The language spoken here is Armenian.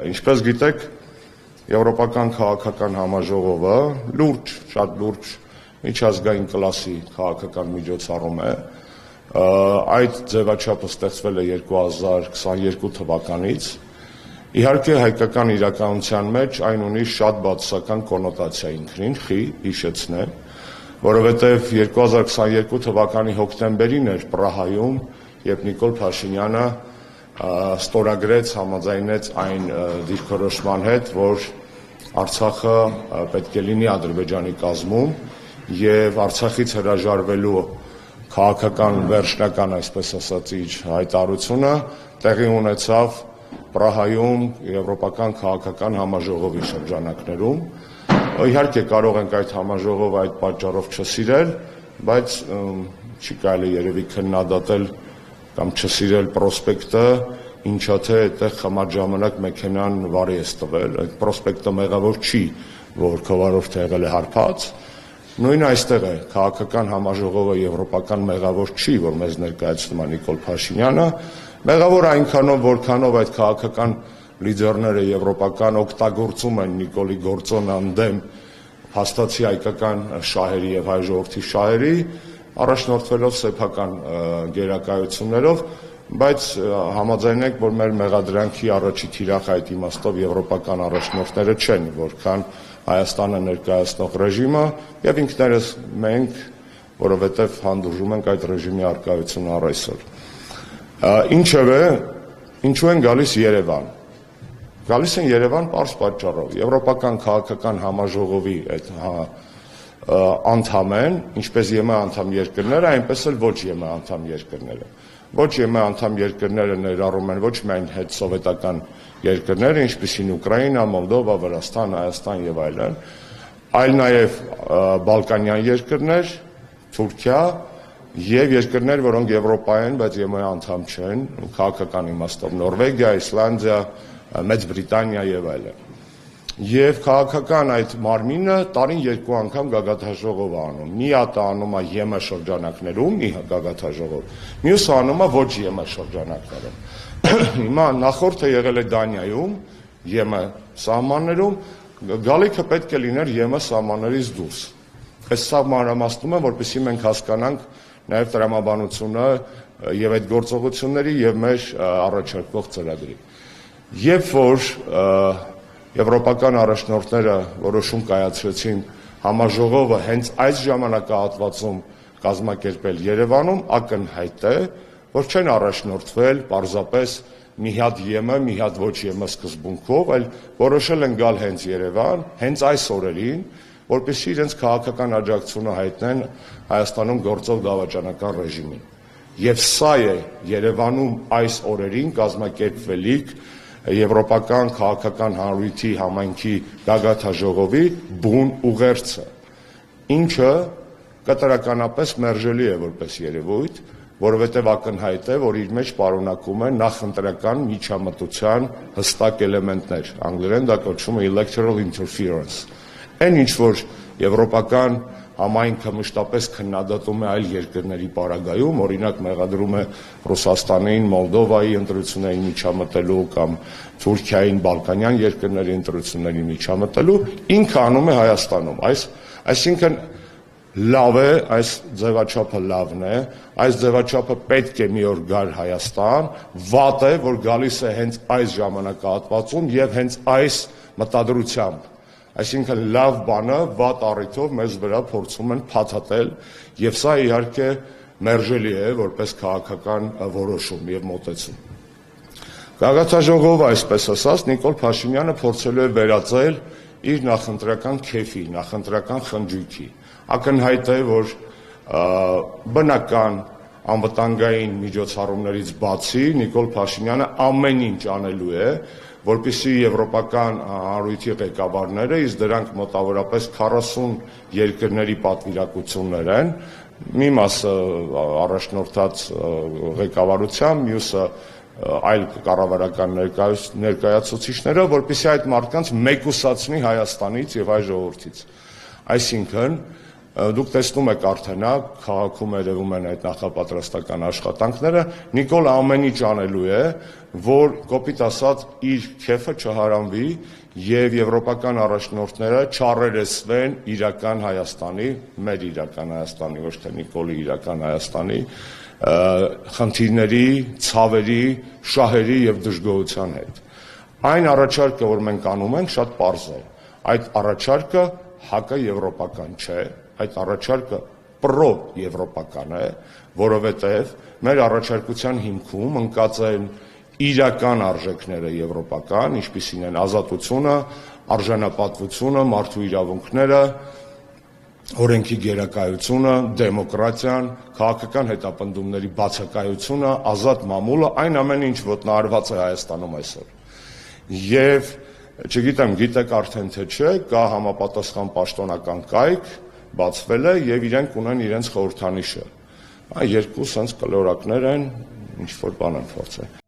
Ինչպես գիտեք, Եվրոպական քաղաքական համաժողովը շատ լուրջ միջազգային կլասի քաղաքական միջոցառում է։ Այդ ձևաչափը ստեղծվել է 2022 թվականից։ Իհարկե հայկական իրականության մեջ այն ունի շատ բացասական կոնոտացիա ինքնին, հիշեցնեմ, որովհետև 2022 թվականի հոկտեմբերին էր Պրահայում, երբ Նիկոլ Փաշինյանը ստորագրեց, համաձայնեց այն դիրքորոշման հետ, որ Արցախը պետք է լինի Ադրբեջանի կազմում եւ Արցախից հրաժարվելու քաղաքական վերջնական, այսպես ասած, իր հայտարարությունը տեղի ունեցավ Պրահայում Եվրոպական քաղաքական համաժողովի շրջանակներում։ Իհարկե կարող ենք այդ համաժողովը այդ պատճառով չսիրել, բայց չի կարելի երևի քննադատել կամ չսիրել պրոսպեկտը, ինչա թե այդտեղ խմած ժամանակ մեքենան վարի է տվել, այդ պրոսպեկտը մեղավոր չի, որ քովարով եղել է հարբած։ Նույնը այստեղ է, քաղաքական համաժողովը եվրոպական մեղավոր չի, որ մեզ ներկայացնում է Նիկոլ Փաշինյանը, մեղավոր այնքանով, որքանով այդ քաղաքական լիդերները եվրոպական օգտագործում են Նիկոլի գործոնը ընդդեմ հաստատի հայկական շահերի եւ հայ ժողովրդի շահերի, առաջնորդվելով սեփական գերակայություններով, բայց համաձայնենք, որ մեր մեղադրանքի առաջի թիրախ այդ իմաստով եվրոպական առաջնորդները չեն, որքան Հայաստանը ներկայացնող ռեժիմը եւ ինքներս մենք, որովհետեւ հանդուրժում ենք այդ ռեժիմի առկայությունը առ այսօր։ Ինչևէ, ինչու են գալիս Երևան։ Գալիս են Երևան պարզ պատճառով։ Եվրոպական քաղաքական համաժողովի այդ անդամ են, ինչպես ԵՄ անդամ երկրները, այնպես էլ ոչ ԵՄ անդամ երկրները։ Ոչ ԵՄ անդամ երկրները ներառում են ոչ միայն հետսովետական երկրները, ինչպիսին Ուկրաինա, Մոլդովա, Վրաստան, Հայաստան եւ այլն, այլ նաեւ բալկանյան երկրներ, Թուրքիա եւ երկրներ, որոնք Եվրոպա են, բայց ԵՄ անդամ չեն, քաղաքական իմաստով Նորվեգիա, Իսլանդիա, Մեծ Բրիտանիա եւ այլն։ Եվ քաղաքական այդ մարմինը տարին 2 անգամ գագաթաժողով է անում։ Մի հատ անում է ԵՄ շրջանակներում, մի գագաթաժողով, մյուսը անում է ոչ ԵՄ շրջանակներում։ Հիմա նախորդը եղել է Դանիայում, ԵՄ սահմաններում, գալիքը պետք է լիներ ԵՄ սահմաններից դուրս։ Այս սա մանրամասնում է, որպեսզի մենք հասկանանք նաև տրամաբանությունը եւ այդ գործողությունների եւ մեր առաջարկվող ծրագրի։ Երբ որ եվրոպական առաջնորդները որոշում կայացրեցին համաժողովը հենց այս ժամանակահատվածում կազմակերպել Երևանում, ակնհայտ է, որ չեն առաջնորդվել պարզապես մի հատ ԵՄ, մի հատ ոչ ԵՄ սկզբունքով, այլ որոշել են գալ հենց Երևան, հենց այս օրերին, որպեսզի իրենց քաղաքական աջակցությունը հայտնեն Հայաստանում գործող դավաճանական ռեժիմին։ Եվ սա է Երևանում այս օրերին կազմակերպվելիք Եվրոպական քաղաքական հանրույթի համայնքի գագաթաժողովի բուն ուղերձը, ինչը կտրականապես մերժելի է որպես երևույթ, որովհետև ակնհայտ է, որ իր մեջ պարունակում է նախընտրական միջամտության հստակ էլեմենտներ, անգլերեն դա կոչվում է electoral interference։ Այն ինչ որ եվրոպական համայնքը մշտապես քննադատում է այլ երկրների պարագայում, օրինակ մեղադրում է Ռուսաստանին, Մոլդովայի ընտրություններին միջամտելու կամ Թուրքիային, բալկանյան երկրների ընտրություններին միջամտելու, ինքը անում է Հայաստանում։ Այսինքն լավ է, այս ձևաչափը լավն է, այս ձևաչափը պետք է մի օր գար Հայաստան, վատ է, որ գալիս է հենց այս ժամանակահատվածում եւ հենց այս մտադրությամբ։ Այսինքն լավ բանը վատ առիթով մեզ վրա փորձում են փաթաթել եւ սա իհարկե մերժելի է որպես քաղաքական որոշում եւ մոտեցում։ Գագաթաժողովը, այսպես ասած, Նիկոլ Փաշինյանը փորձելու է վերածել իր նախընտրական քեֆի, նախընտրական խնջույքի։ Ակնհայտ է, որ բնական անվտանգային միջոցառումներից բացի Նիկոլ Փաշինյանը ամեն ինչ անելու է, որպեսզի եվրոպական հանրույթի ղեկավարները, իսկ դրանք մոտավորապես 40 երկրների պատվիրակություններ են, մի մասը առաջնորդած ղեկավարությամբ, մյուսը այլ կառավարական ներկայացուցիչները, որպեսզի այդ մարդկանց մեկուսացնի Հայաստանից եւ այ ժողովրդից։ Այսինքն Դուք տեսնում եք արդեն, քաղաքում երևում են այդ նախապատրաստական աշխատանքները, Նիկոլը ամեն ինչ անելու է, որ կոպիտ ասած իր քեֆը չհարանվի եւ եվրոպական առաջնորդները չառերեսվեն իրական Հայաստանի, մեր իրական Հայաստանի, ոչ թե Նիկոլի իրական Հայաստանի խնդիրների, ցավերի, շահերի եւ դժգոհության հետ։ Այն առաջարկը, որ մենք անում ենք, շատ պարզ է։ Այդ առաջարկը հակաեվրոպական չէ, այդ առաջարկը պրո-եվրոպական է, որովհետև մեր առաջարկության հիմքում ընկած են իրական արժեքները եվրոպական, ինչպիսին են ազատությունը, արժանապատվությունը, մարդու իրավունքները, օրենքի գերակայությունը, դեմոկրատիան, քաղաքական հետապնդումների բացակայությունը, ազատ մամուլը, այն ամենը, ինչ ոտնահարված է Հայաստանում այսօր։ Եվ չգիտեմ, գիտեք արդեն թե չէ, կա համապատասխան պաշտոնական կայք, բացվել է եւ իրենք ունեն իրենց խորհրդանիշը։ Այն երկու sense կլորակներ են, ինչ որ բան են փորձել։